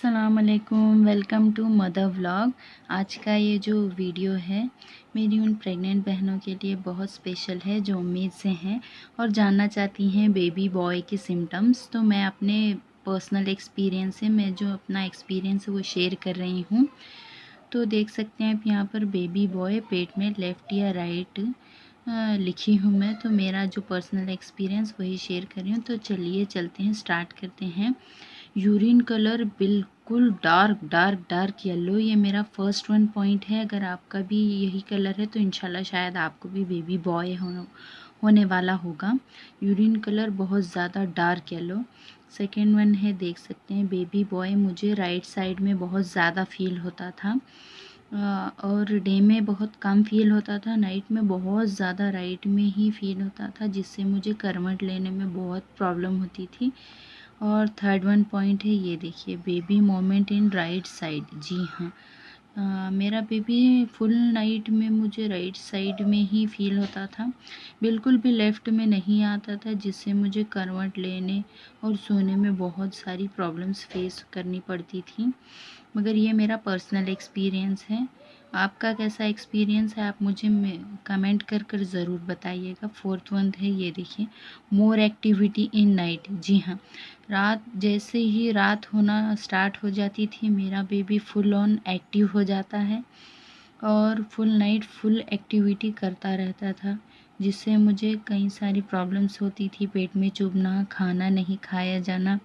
अस्सलाम वालेकुम, welcome to mother vlog. आज का ये जो वीडियो है मेरी उन प्रेग्नेंट बहनों के लिए बहुत स्पेशल है जो उम्मीद से हैं और जानना चाहती हैं बेबी बॉय के सिम्टम्स। तो मैं अपने पर्सनल एक्सपीरियंस से मैं जो अपना एक्सपीरियंस है वो शेयर कर रही हूँ। तो देख सकते हैं आप यहाँ पर बेबी बॉय पेट में लेफ़्ट या राइट लिखी हूँ मैं। तो मेरा जो पर्सनल एक्सपीरियंस वही शेयर कर रही हूँ। तो चलिए चलते हैं, स्टार्ट करते हैं। यूरिन कलर बिल्कुल डार्क डार्क डार्क येलो, ये मेरा फर्स्ट वन पॉइंट है। अगर आपका भी यही कलर है तो इंशाल्लाह शायद आपको भी बेबी बॉय होने वाला होगा। यूरिन कलर बहुत ज़्यादा डार्क येलो। सेकेंड वन है, देख सकते हैं बेबी बॉय मुझे राइट साइड में बहुत ज़्यादा फील होता था और डे में बहुत कम फील होता था, नाइट में बहुत ज़्यादा राइट में ही फील होता था, जिससे मुझे करवट लेने में बहुत प्रॉब्लम होती थी। और थर्ड वन पॉइंट है, ये देखिए baby moment in right side. जी हाँ, मेरा बेबी फुल नाइट में मुझे राइट साइड में ही फील होता था, बिल्कुल भी लेफ़्ट में नहीं आता था, जिससे मुझे करवट लेने और सोने में बहुत सारी प्रॉब्लम्स फेस करनी पड़ती थी। मगर ये मेरा पर्सनल एक्सपीरियंस है। आपका कैसा एक्सपीरियंस है आप मुझे कमेंट कर ज़रूर बताइएगा। फोर्थ वन है, ये देखिए मोर एक्टिविटी इन नाइट। जी हाँ, रात जैसे ही रात होना स्टार्ट हो जाती थी मेरा बेबी फुल ऑन एक्टिव हो जाता है और फुल नाइट फुल एक्टिविटी करता रहता था, जिससे मुझे कई सारी प्रॉब्लम्स होती थी, पेट में चुभना, खाना नहीं खाया जाना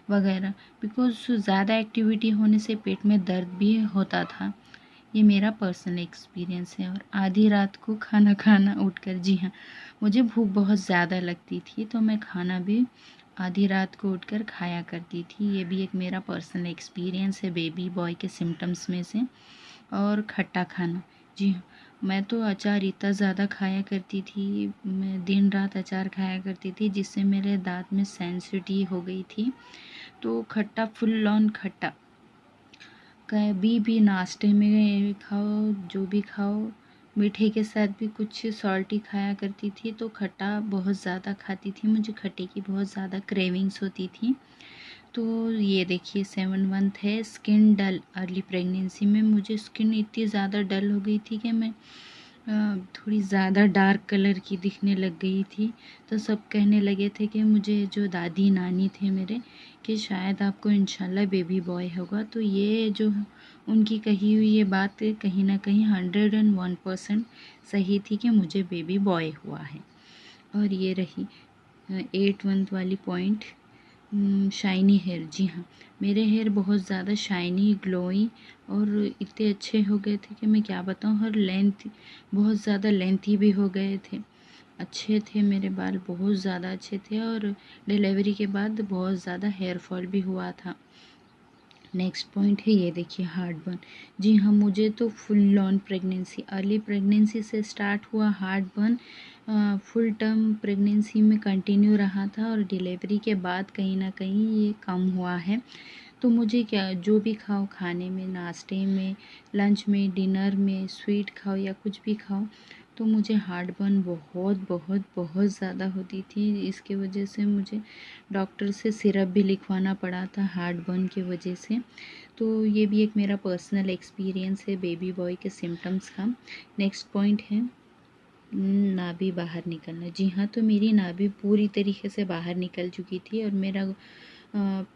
वगैरह। बिकॉज़ ज़्यादा एक्टिविटी होने से पेट में दर्द भी होता था। ये मेरा पर्सनल एक्सपीरियंस है। और आधी रात को खाना खाना उठकर, जी हाँ, मुझे भूख बहुत ज़्यादा लगती थी तो मैं खाना भी आधी रात को उठकर खाया करती थी। ये भी एक मेरा पर्सनल एक्सपीरियंस है बेबी बॉय के सिम्टम्स में से। और खट्टा खाना, जी हाँ, मैं तो अचार इतना ज़्यादा खाया करती थी, मैं दिन रात अचार खाया करती थी, जिससे मेरे दाँत में सेंसिटिव हो गई थी। तो खट्टा, फुल ऑन खट्टा, कभी भी नाश्ते में खाओ, जो भी खाओ, मीठे के साथ भी कुछ सॉल्टी खाया करती थी। तो खट्टा बहुत ज़्यादा खाती थी, मुझे खट्टे की बहुत ज़्यादा क्रेविंग्स होती थी। तो ये देखिए 7 मंथ है, स्किन डल। अर्ली प्रेगनेंसी में मुझे स्किन इतनी ज़्यादा डल हो गई थी कि मैं थोड़ी ज़्यादा डार्क कलर की दिखने लग गई थी। तो सब कहने लगे थे कि मुझे, जो दादी नानी थे मेरे, कि शायद आपको इंशाल्लाह बेबी बॉय होगा। तो ये जो उनकी कही हुई ये बात कहीं ना कहीं 101% सही थी कि मुझे बेबी बॉय हुआ है। और ये रही 8 मंथ वाली पॉइंट, शाइनी हेयर। जी हाँ, मेरे हेयर बहुत ज़्यादा शाइनी, ग्लोई और इतने अच्छे हो गए थे कि मैं क्या बताऊँ। और लेंथ, बहुत ज़्यादा लेंथी भी हो गए थे, अच्छे थे मेरे बाल, बहुत ज़्यादा अच्छे थे। और डिलीवरी के बाद बहुत ज़्यादा हेयर फॉल भी हुआ था। नेक्स्ट पॉइंट है, ये देखिए हार्ट बर्न। जी हाँ, मुझे तो full on pregnancy, early pregnancy से स्टार्ट हुआ heart burn, full term pregnancy में कंटिन्यू रहा था और डिलीवरी के बाद कहीं ना कहीं ये कम हुआ है। तो मुझे क्या, जो भी खाओ, खाने में, नाश्ते में, लंच में, डिनर में, स्वीट खाओ या कुछ भी खाओ, तो मुझे हार्ट बर्न बहुत बहुत बहुत ज़्यादा होती थी। इसके वजह से मुझे डॉक्टर से सिरप भी लिखवाना पड़ा था हार्ट बर्न की वजह से। तो ये भी एक मेरा पर्सनल एक्सपीरियंस है बेबी बॉय के सिम्टम्स का। नेक्स्ट पॉइंट है नाभि बाहर निकलना। जी हाँ, तो मेरी नाभि पूरी तरीके से बाहर निकल चुकी थी और मेरा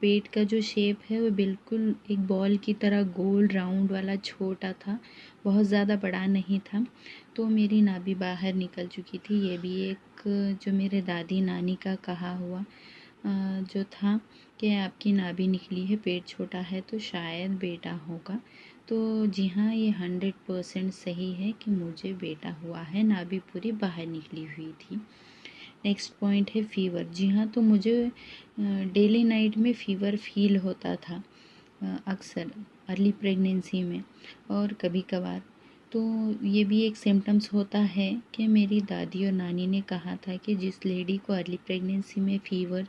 पेट का जो शेप है वो बिल्कुल एक बॉल की तरह गोल राउंड वाला छोटा था, बहुत ज़्यादा बड़ा नहीं था। तो मेरी नाभि बाहर निकल चुकी थी। ये भी एक जो मेरे दादी नानी का कहा हुआ जो था कि आपकी नाभि निकली है, पेट छोटा है तो शायद बेटा होगा। तो जी हाँ, ये 100% सही है कि मुझे बेटा हुआ है, नाभि पूरी बाहर निकली हुई थी। नेक्स्ट पॉइंट है फीवर। जी हाँ, तो मुझे डेली नाइट में फ़ीवर फील होता था अक्सर अर्ली प्रेगनेंसी में और कभी कभार। तो ये भी एक सिम्टम्स होता है कि मेरी दादी और नानी ने कहा था कि जिस लेडी को अर्ली प्रेगनेंसी में फ़ीवर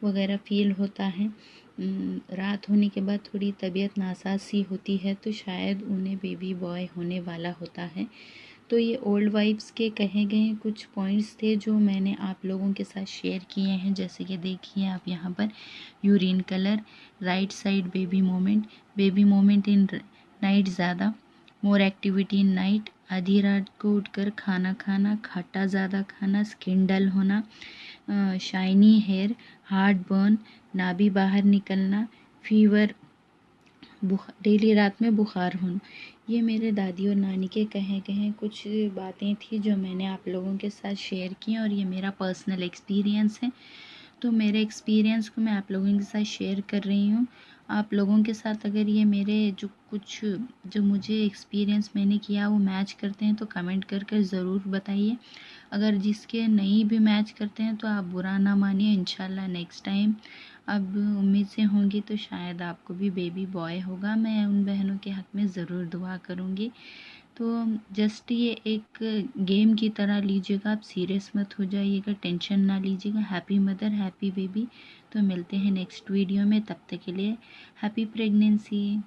वगैरह फील होता है, रात होने के बाद थोड़ी तबीयत नासाज सी होती है, तो शायद उन्हें बेबी बॉय होने वाला होता है। तो ये ओल्ड वाइब्स के कहे गए कुछ पॉइंट्स थे जो मैंने आप लोगों के साथ शेयर किए हैं। जैसे कि देखिए आप यहाँ पर urine colour, right side baby moment in night ज़्यादा, मोर एक्टिविटी इन नाइट, आधी रात को उठकर खाना खाना, खट्टा ज़्यादा खाना, स्किन डल होना, शाइनी हेयर, हार्ट बर्न, नाभि बाहर निकलना, फीवर, डेली रात में बुखार होना। ये मेरे दादी और नानी के कहे गए कुछ बातें थी जो मैंने आप लोगों के साथ शेयर की और ये मेरा पर्सनल एक्सपीरियंस है। तो मेरे एक्सपीरियंस को मैं आप लोगों के साथ शेयर कर रही हूँ। आप लोगों के साथ अगर ये मेरे जो मुझे एक्सपीरियंस मैंने किया वो मैच करते हैं तो कमेंट कर ज़रूर बताइए। अगर जिसके नहीं भी मैच करते हैं तो आप बुरा ना मानिए। इंशाल्लाह नेक्स्ट टाइम अब उम्मीद से होंगी तो शायद आपको भी बेबी बॉय होगा। मैं उन बहनों के हक़ में ज़रूर दुआ करूँगी। तो जस्ट ये एक गेम की तरह लीजिएगा, आप सीरियस मत हो जाइएगा, टेंशन ना लीजिएगा। Happy mother happy baby. तो मिलते हैं नेक्स्ट वीडियो में, तब तक के लिए हैप्पी प्रेगनेंसी।